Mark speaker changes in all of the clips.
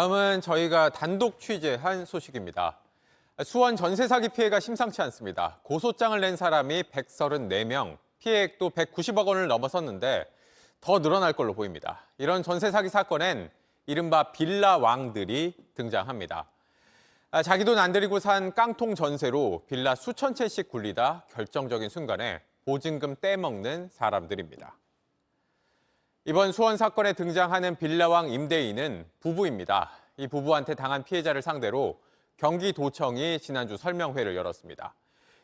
Speaker 1: 다음은 저희가 단독 취재한 소식입니다. 수원 전세 사기 피해가 심상치 않습니다. 고소장을 낸 사람이 134명, 피해액도 190억 원을 넘어섰는데 더 늘어날 걸로 보입니다. 이런 전세 사기 사건엔 이른바 빌라 왕들이 등장합니다. 자기 돈 안 들이고 산 깡통 전세로 빌라 수천 채씩 굴리다 결정적인 순간에 보증금 떼먹는 사람들입니다. 이번 수원 사건에 등장하는 빌라왕 임대인은 부부입니다. 이 부부한테 당한 피해자를 상대로 경기도청이 지난주 설명회를 열었습니다.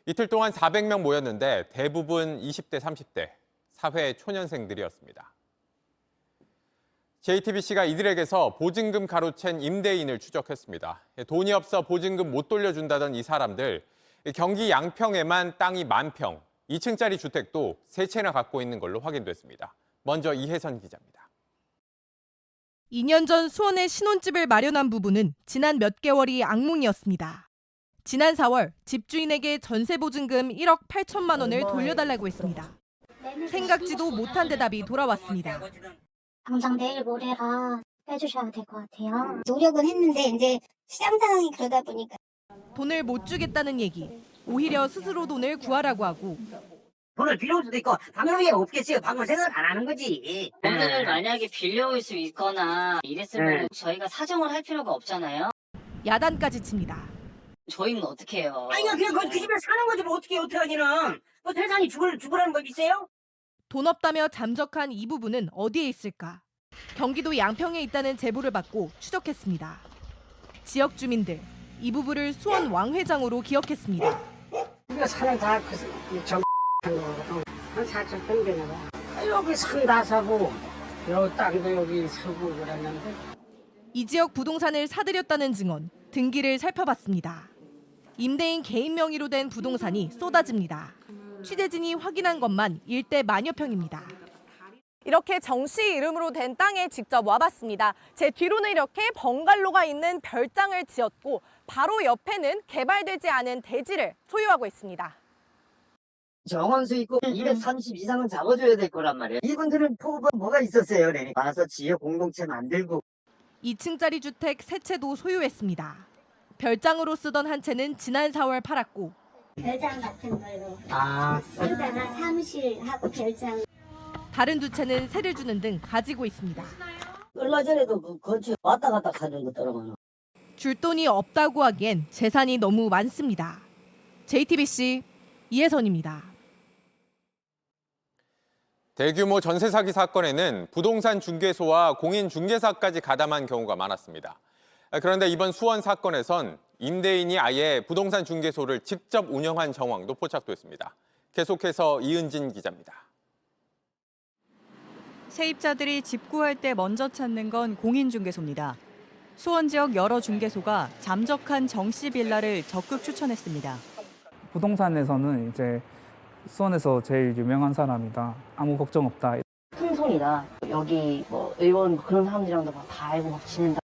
Speaker 1: 이틀 동안 400명 모였는데 대부분 20대, 30대, 사회 초년생들이었습니다. JTBC가 이들에게서 보증금 가로챈 임대인을 추적했습니다. 돈이 없어 보증금 못 돌려준다던 이 사람들, 경기 양평에만 땅이 10,000평, 2층짜리 주택도 3채나 갖고 있는 걸로 확인됐습니다. 먼저 이혜선 기자입니다.
Speaker 2: 2년 전 수원에 신혼집을 마련한 부부는 지난 몇 개월이 악몽이었습니다. 지난 4월 집주인에게 전세 보증금 1억 8천만 원을 돌려달라고 했습니다. 생각지도 못한 대답이 돌아왔습니다.
Speaker 3: 당장 내일 모레라 빼주셔야 될 것 같아요. 노력은 했는데 이제 시장 상황이 그러다 보니까
Speaker 2: 돈을 못 주겠다는 얘기, 오히려 스스로 돈을 구하라고 하고
Speaker 4: 돈을 빌려올 수도 있고 방법이 없겠어요. 방법 생각 안 하는 거지.
Speaker 5: 돈을 만약에 빌려올 수 있거나 이랬으면 저희가 사정을 할 필요가 없잖아요.
Speaker 2: 야단까지 칩니다.
Speaker 5: 저희는 어떻게 해요?
Speaker 4: 아니 그냥 그 집에 사는 거지 뭐 어떻게 하기는. 뭐 세상에 죽으라는 법 있어요?
Speaker 2: 돈 없다며 잠적한 이 부부는 어디에 있을까? 경기도 양평에 있다는 제보를 받고 추적했습니다. 지역 주민들, 이 부부를 수원 왕회장으로 기억했습니다.
Speaker 6: 우리가 산을 다저 한 4천 평 되나 봐. 여기 산 다 사고 여기 땅도 여기 사고 그랬는데.
Speaker 2: 이 지역 부동산을 사들였다는 증언, 등기를 살펴봤습니다. 임대인 개인 명의로 된 부동산이 쏟아집니다. 취재진이 확인한 것만 일대 만여 평입니다.
Speaker 7: 이렇게 정 씨 이름으로 된 땅에 직접 와봤습니다. 제 뒤로는 이렇게 벙갈로가 있는 별장을 지었고 바로 옆에는 개발되지 않은 대지를 소유하고 있습니다.
Speaker 8: 정원수 있고 230 이상은 잡아줘야 될 거란 말이에요. 이분들은 포부가 뭐가 있었어요. 네. 와서 지역 공동체 만들고.
Speaker 2: 2층짜리 주택 3채도 소유했습니다. 별장으로 쓰던 한 채는 지난 4월 팔았고
Speaker 3: 별장 같은 걸로
Speaker 8: 아,
Speaker 3: 쓰다가 사무실하고 별장.
Speaker 2: 다른 2채는 세를 주는 등 가지고 있습니다.
Speaker 8: 얼마 전에도 그 건축 왔다 갔다 가는 거 떨어가나.
Speaker 2: 줄 돈이 없다고 하기엔 재산이 너무 많습니다. JTBC 이혜선입니다.
Speaker 1: 대규모 전세 사기 사건에는 부동산 중개소와 공인 중개사까지 가담한 경우가 많았습니다. 그런데 이번 수원 사건에선 임대인이 아예 부동산 중개소를 직접 운영한 정황도 포착됐습니다. 계속해서 이은진 기자입니다.
Speaker 9: 세입자들이 집 구할 때 먼저 찾는 건 공인중개소입니다. 수원 지역 여러 중개소가 잠적한 정씨 빌라를 적극 추천했습니다.
Speaker 10: 부동산에서는 이제 수원에서 제일 유명한 사람이다. 아무 걱정 없다.
Speaker 11: 풍송이다. 여기 뭐 의원 그런 사람들이랑도 다 알고 막 지낸다.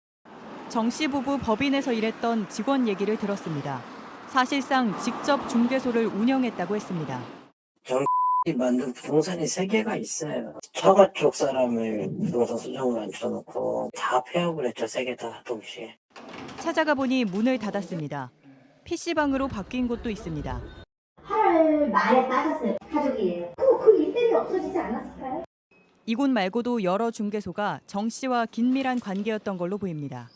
Speaker 9: 정씨 부부 법인에서 일했던 직원 얘기를 들었습니다. 사실상 직접 중개소를 운영했다고 했습니다.
Speaker 6: 만든 부동산이 3개가 있어요. 처가 쪽 사람을 부동산 수정을 앉혀놓고 다 폐업을 했죠. 3개 다 동시에.
Speaker 9: 찾아가 보니 문을 닫았습니다. PC방으로 바뀐 곳도 있습니다.
Speaker 3: 8월 말에 빠졌어요. 가족이에요. 그 일들이 없어지지 않았을까요?
Speaker 9: 이곳 말고도 여러 중개소가 정 씨와 긴밀한 관계였던 걸로 보입니다.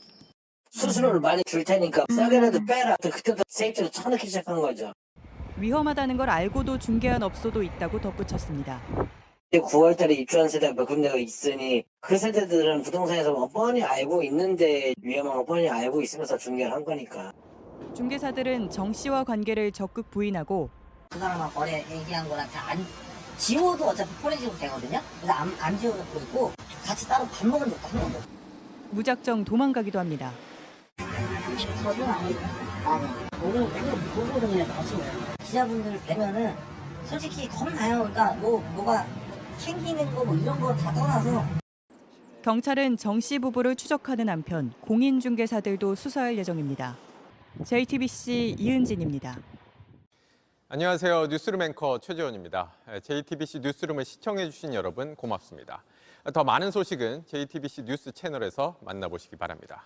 Speaker 6: 수수료를 많이 줄 테니까 싸게라도 빼라. 그때부터 세입자를 쳐넣기 시작한 거죠.
Speaker 9: 위험하다는 걸 알고도 중개한 업소도 있다고 덧붙였습니다.
Speaker 6: 9월 달에 입주한 세대가 몇 군데가 있으니 그 세대들은 부동산에서 뻔히 알고 있는데 위험한 거 뻔히 알고 있으면서 중개를 한 거니까.
Speaker 9: 중개사들은 정 씨와 관계를 적극 부인하고
Speaker 4: 그 사람하고 거래 얘기한 거랑 다 안 지워도 어차피 포렌식으로 되거든요. 그래서 안 지워놓고 있고 같이 따로 밥 먹은 적도 한 번도.
Speaker 9: 무작정 도망가기도 합니다.
Speaker 4: 저도 아니고 오늘 그냥 다시 기자분들 뵈면은 솔직히 겁나요. 그러니까 뭐가 챙기는 거 뭐 이런 거 다 떠나서.
Speaker 9: 경찰은 정 씨 부부를 추적하는 한편 공인중개사들도 수사할 예정입니다. JTBC 이은진입니다.
Speaker 1: 안녕하세요. 뉴스룸 앵커 최재원입니다. JTBC 뉴스룸을 시청해주신 여러분 고맙습니다. 더 많은 소식은 JTBC 뉴스 채널에서 만나보시기 바랍니다.